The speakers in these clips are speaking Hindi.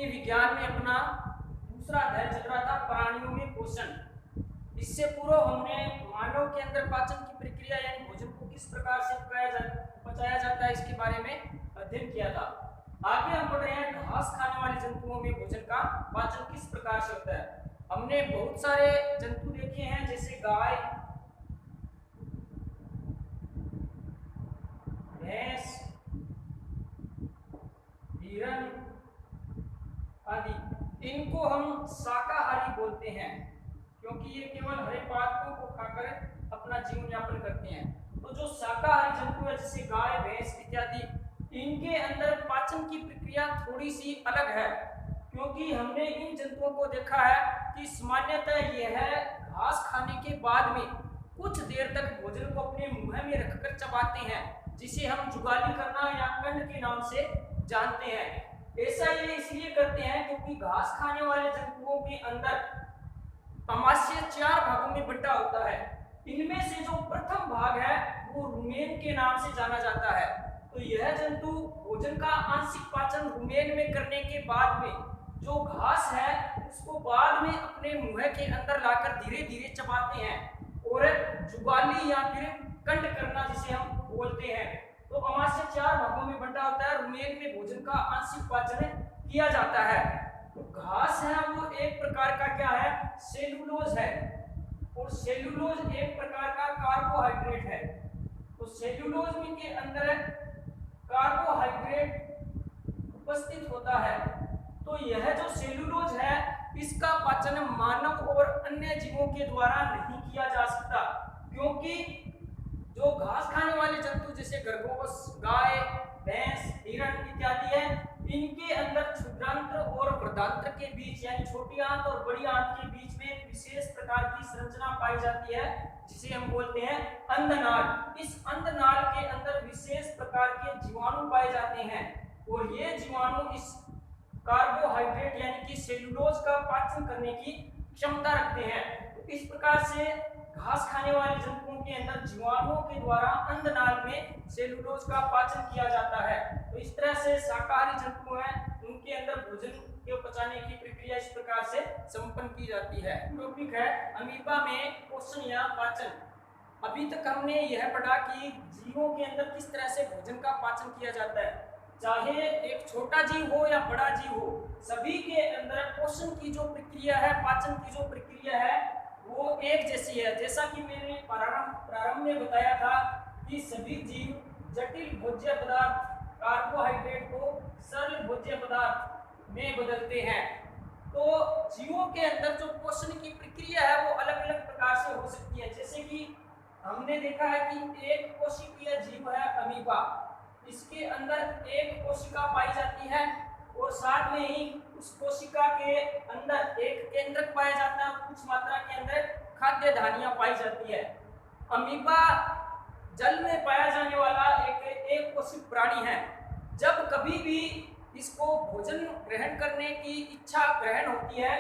विज्ञान में अपना दूसरा अध्याय चल रहा था, प्राणियों में पोषण। इससे पूर्व हमने मानव के अंदर पाचन की प्रक्रिया यानी भोजन को किस प्रकार से पचाया जाता है इसके बारे में अध्ययन किया था। आगे हम पढ़ रहे हैं घास खाने वाले जंतुओं में भोजन का पाचन किस प्रकार से होता है। हमने बहुत सारे जंतु देखे हैं जैसे गाय, भैंस, हिरण आदि। इनको हम शाकाहारी बोलते हैं क्योंकि ये केवल हरे पातों को खाकर अपना जीवन यापन करते हैं। तो जो शाकाहारी जंतु है जैसे गाय, भैंस इत्यादि, इनके अंदर पाचन की प्रक्रिया थोड़ी सी अलग है क्योंकि हमने इन जंतुओं को देखा है कि सामान्यतः यह घास खाने के बाद में कुछ देर तक भोजन को अपने मुंह में रखकर चबाते हैं, जिसे हम जुगाली करना या कंड के नाम से जानते हैं। ऐसा ये इसलिए करते हैं क्योंकि घास खाने वाले जंतुओं के अंदर अमाशय 4 भागों में बंटा होता है। इनमें से जो प्रथम भाग है वो रुमेन के नाम से जाना जाता है। तो यह जंतु भोजन का आंशिक पाचन रुमेन में करने के बाद में जो घास है उसको बाद में अपने मुंह के अंदर लाकर धीरे धीरे चबाते हैं और जुगाली या फिर कंड करना जिसे हम बोलते हैं। तो अमाशय 4 भागों में बंटा होता है। रुमेन में भोजन का आंशिक पाचन किया जाता है। तो घास है वो एक प्रकार का क्या है, सेलुलोज है, और सेलुलोज एक प्रकार का कार्बोहाइड्रेट है। तो सेलुलोज में के अंदर कार्बोहाइड्रेट उपस्थित होता है। तो यह जो सेलुलोज है इसका पाचन मानव और अन्य जीवों के द्वारा नहीं किया जा सकता क्योंकि जो घास खाने वाले जंतु जैसे खरगोश, गाय, भैंस, हिरण इत्यादि है, इनके अंदर क्षुद्रांत्र और वृद्धांत्र के बीच यानी छोटी आंत और बड़ी आंत के बीच में विशेष प्रकार की संरचना पाई जाती है जिसे हम बोलते हैं अंधनाल। इस अंधनाल के अंदर विशेष प्रकार के जीवाणु पाए जाते हैं और ये जीवाणु इस कार्बोहाइड्रेट यानी कि सेलुलोज का पाचन करने की क्षमता रखते हैं। तो इस प्रकार से घास खाने वाले जंतुओं के अंदर जीवाणुओं के द्वारा अंधनाल में सेलुलोज का पाचन किया जाता है। तो इस तरह से शाकाहारी जंतु हैं उनके अंदर भोजन के पचाने की प्रक्रिया इस प्रकार से संपन्न की जाती है। टॉपिक है अमीबा में पोषण या पाचन। अभी तक हमने यह पढ़ा कि जीवों के अंदर किस तरह से भोजन का पाचन किया जाता है, चाहे एक छोटा जीव हो या बड़ा जीव हो, सभी के अंदर पोषण की जो प्रक्रिया है, पाचन की जो प्रक्रिया है वो एक जैसी है। जैसा कि मैंने प्रारंभ में बताया था कि सभी जीव जटिल भोज्य पदार्थ कार्बोहाइड्रेट को सरल भोज्य पदार्थ में बदलते हैं। तो जीवों के अंदर जो पोषण की प्रक्रिया है वो अलग अलग प्रकार से हो सकती है। जैसे कि हमने देखा है कि एक कोशिकीय जीव है अमीबा, इसके अंदर एक कोशिका पाई जाती है और साथ में ही उस कोशिका के अंदर एक केंद्रक पाया जाता है और कुछ मात्रा के अंदर खाद्य धानियां पाई जाती है। अमीबा जल में पाया जाने वाला एक कोशिक प्राणी है। जब कभी भी इसको भोजन ग्रहण करने की इच्छा ग्रहण होती है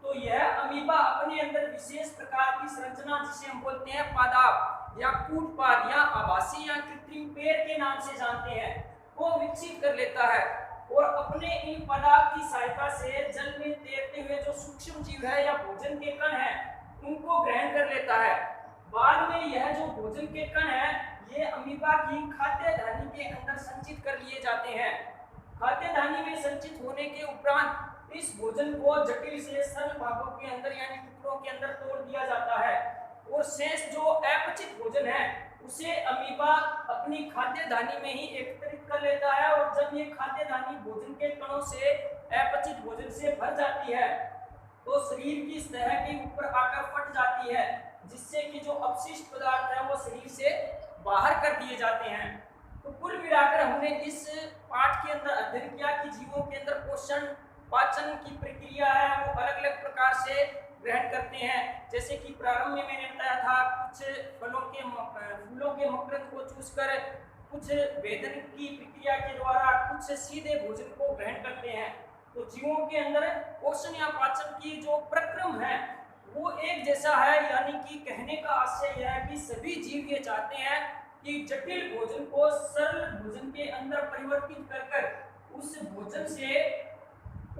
तो यह अमीबा अपने अंदर विशेष प्रकार की संरचना जिसे हम बोलते हैं पादाप या कूटपाद या आभासी या कृत्रिम पेड़ के नाम से जानते हैं वो विकसित कर लेता है और अपने इन पदार्थ की सहायता से जल में तैरते हुए जो सूक्ष्म जीव है या भोजन के कण है उनको ग्रहण कर लेता है। बाद में यह जो भोजन के कण है ये अमीबा की खाद्य धानी के अंदर संचित कर लिए जाते हैं। खाद्य धानी में संचित होने के उपरांत इस भोजन को जटिल से सरल भागों के अंदर यानी टुकड़ों के अंदर तोड़ दिया जाता है और शेष जो अपचित भोजन है उसे अमीबा अपनी खाद्य धानी में ही एकत्रित कर लेता है और जब ये खाद्य धानी भोजन के कणों से अपचित भोजन से भर जाती है तो शरीर की सतह के ऊपर आकर फट जाती है जिससे कि जो अपशिष्ट पदार्थ है वो शरीर से बाहर कर दिए जाते हैं। तो कुल मिलाकर हमने इस पाठ के अंदर अध्ययन किया कि जीवों के अंदर पोषण पाचन की प्रक्रिया है वो अलग अलग प्रकार से ग्रहण करते हैं। जैसे कि प्रारंभ में मैंने बताया था कुछ फूलों के मकरंद को चूसकर, कुछ वेदन की प्रक्रिया के द्वारा, कुछ सीधे भोजन को ग्रहण करते हैं। तो जीवों के अंदर पोषण या पाचन की जो प्रक्रम है वो एक जैसा है, यानी कि कहने का आशय यह है कि सभी जीव ये चाहते हैं कि जटिल भोजन को सरल भोजन के अंदर परिवर्तित कर उस भोजन से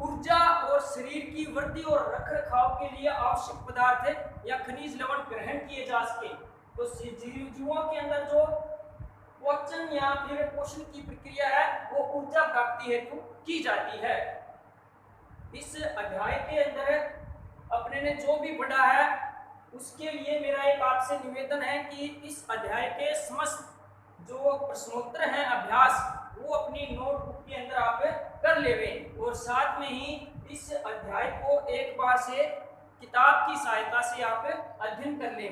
ऊर्जा और शरीर की वृद्धि और रखरखाव के लिए आवश्यक पदार्थ या खनिज लवण ग्रहण किए जा सके। तो जीवों के अंदर जो पोषण या फिर पोषण की प्रक्रिया है वो ऊर्जा प्राप्ति हेतु की जाती है। इस अध्याय के अंदर अपने ने जो भी पढ़ा है उसके लिए मेरा एक आपसे निवेदन है कि इस अध्याय के समस्त जो प्रश्नोत्तर हैं अभ्यास वो अपनी नोटबुक के अंदर आप कर लेवें और साथ में ही इस अध्याय को एक बार से किताब की सहायता से आप अध्ययन कर लें।